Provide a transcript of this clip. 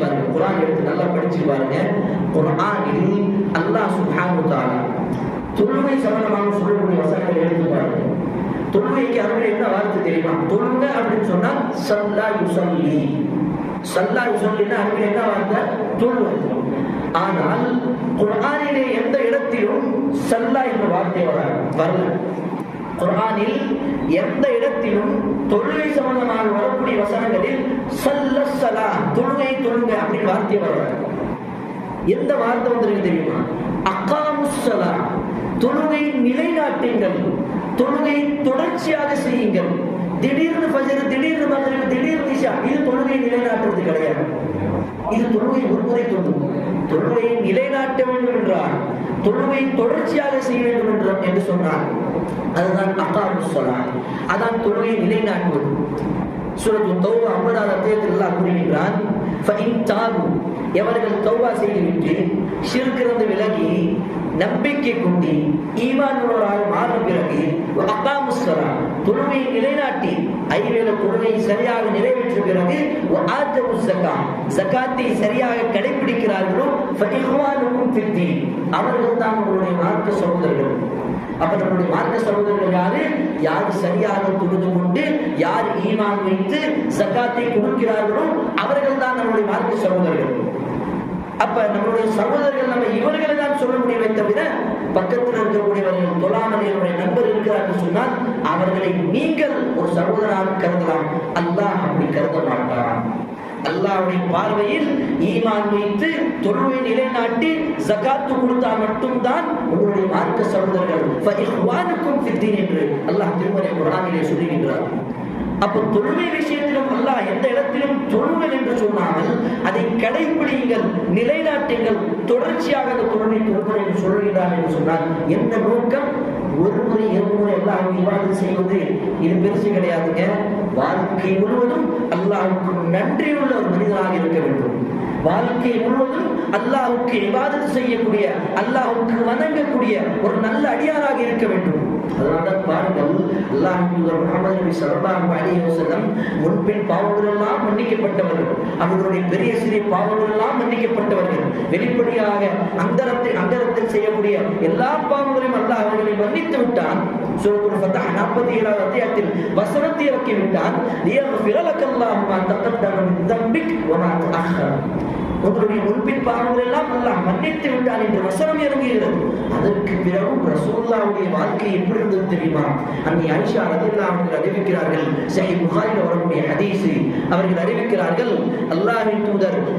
பாருங்க, குர்ஆன் எடுத்து நல்லா படிச்சு பாருங்க. குர்ஆனில் அல்லாஹ் சுப்ஹானஹு வ தஆலா தொழுகை சம்பந்தமாக சொல்லக்கூடிய வசனங்களை எடுத்து பாருங்க. தொழுகைக்கு அருள் என்ன வார்த்தை தெரியுமா? தொழுகை அப்படின்னு சொன்னா ஸல்லா யுஸல்லி. ஸல்லா யுஸல்லினா அருள் என்ன வார்த்தை? தொழுகை. ஆனால் குர்ஆனிலே எந்த இடத்திலும் ஸல்லா என்ற வார்த்தை வரல. குர்ஆனில் எந்த இடத்திலும் தொழுகை சம்பந்தமாக வரக்கூடிய வசனங்களில் ஸல்ல ஸலா தொழுகை தொழுகை அப்படின்னு வார்த்தை வரல. எந்த வார்த்தை வந்திருக்கு தெரியுமா? அகாமுஸ் ஸலா தொழுகை நிலைநாட்டுங்கள், தொழுகை தொடர்ச்சியாக செய்யுங்கள். திடீர்னு ஃபஜ்ர், திடீர்னு மக்ரிப், திடீர்னு இஷா, இது தொழுகை நிலைநாட்டுறது கிடையாது. இது தொழுகை ஒருமுறை தொழுகையை நிலைநாட்ட வேண்டும் என்றால் தொழுகை தொடர்ச்சியாக செய்ய வேண்டும் என்று சொன்னார். அதுதான் அகாமுஸ் ஸலா, அதான் தொழுகை நிலைநாட்டுவது. சூரத்துத் தௌபா 50வது அத்தியாயத்தில் அல்லாஹ் கூறுகிறான், ஃபஇன் தாபு எவர்கள் தௌபா செய்துவிட்டு ஷிர்க்கிலிருந்து விலகி நம்பிக்கை கொண்டு ஈமானுள்ளவராக மாறின பிறகு அகாமுஸ் ஸலா தொழுகையை நிலைநாட்டி ஐவேளை தொழுகையை சரியாக நிறைவேற்றிய பிறகு ஆத்தவுஸ் ஸகாத் ஸகாத்தை சரியாக கடைபிடிக்கிறார்களோ ஃபஇஹ்வானுக்கும் ஃபித்தீன் அவர்கள் தான் உங்களுடைய மார்க்க சகோதரர்கள். அப்ப நம்முடைய மார்க்க சகோதரர்கள் யாரு? யார் சரியாக தொழுது கொண்டு யார் ஈமான் வைத்து ஸகாத்தை கொடுக்கிறார்களோ அவர்கள் தான் நம்முடைய மார்க்க சகோதரர்கள். அப்ப நம்மளுடைய சகோதரர்கள் நம்ம இவர்களை தான் சொல்ல முடியுமே தவிர பக்கத்தில் இருக்கக்கூடியவர்கள் தொழாமல் என்னுடைய நண்பர் இருக்கிறார்கள் சொன்னால் அவர்களை நீங்கள் ஒரு சகோதரராக கருதலாம். அல்லாஹ் அப்படி கருத மாட்டான். அல்லாஹ்வுடைய பார்வையில் ஈமான் வைத்து தொழுகை நிலைநாட்டி ஸகாத் கொடுத்தால் மட்டும்தான் உங்களுடைய மார்க்க சகோதரர்கள் ஃபஇஹ்வானுக்கும் ஃபித்தீன் என்று அல்லாஹ் திருமறை குர்ஆனிலே சொல்லுகிறார். அப்ப தொழுகை விஷயத்திலும் அல்லாஹ் எந்த இடத்திலும் தொழுங்கள் என்று சொன்னாமல் அதை கடைபிடிங்கள், நிலைநாட்டுங்கள், தொடர்ச்சியாக அந்த தொழுகை தொழுங்கள் என்று சொல்கிறார் என்று சொன்னால் என்ன நோக்கம்? ஒரு முறை இருமுறை அல்லாஹ் இபாதத் செய்வது இது பெருசு கிடையாதுங்க. வாழ்க்கை முழுவதும் அல்லாஹ்வுக்கு நன்றியுள்ள ஒரு மனிதனாக இருக்க வேண்டும். வாழ்க்கை முழுவதும் அல்லாஹ்வுக்கு இபாதத் செய்யக்கூடிய, அல்லாஹ்வுக்கு வணங்கக்கூடிய ஒரு நல்ல அடியாராக இருக்க வேண்டும். அதனால்தான் பாருங்கள், அல்லாஹ்வின் தூதர் முஹம்மது நபி ஸல்லல்லாஹு அலைஹி வஸல்லம் முன்பின் பாவங்கள் எல்லாம் மன்னிக்கப்பட்டவர்கள், அவர்களுடைய பெரிய சிறிய பாவங்கள் எல்லாம் மன்னிக்கப்பட்டவர்கள். வெளிப்படையாக அந்தரத்தில் செய்யக்கூடிய எல்லா பாவங்களையும் அல்லாஹ் அவர்களை மன்னித்து விட்டான். சூரத்துல் ஃபத்ஹ் 47வது அத்தியாயத்தில் வசனத்தை இறக்கி விட்டான், லியக்ஃபிர லக்கல்லாஹு மா தகத்தம மின் தம்பிக் வ மா தஅஹ்ஹர. உங்களுடைய முன்பின் பாவங்கள் எல்லாம் அல்லாஹ் மன்னித்து விட்டான் என்று வசனம் இறங்குகிறது. அதற்கு பிறகு ரசூலுல்லாஹ்வுடைய வாழ்க்கை எப்படி இருந்தது தெரியுமா? அன்னை ஆயிஷா ரலியல்லாஹு அன்ஹா அறிவிக்கிறார்கள், சஹீஹ் புகாரியில் வரக்கூடிய ஹதீஸ். அவர்கள் அறிவிக்கிறார்கள், அல்லாஹ்வின் தூதர்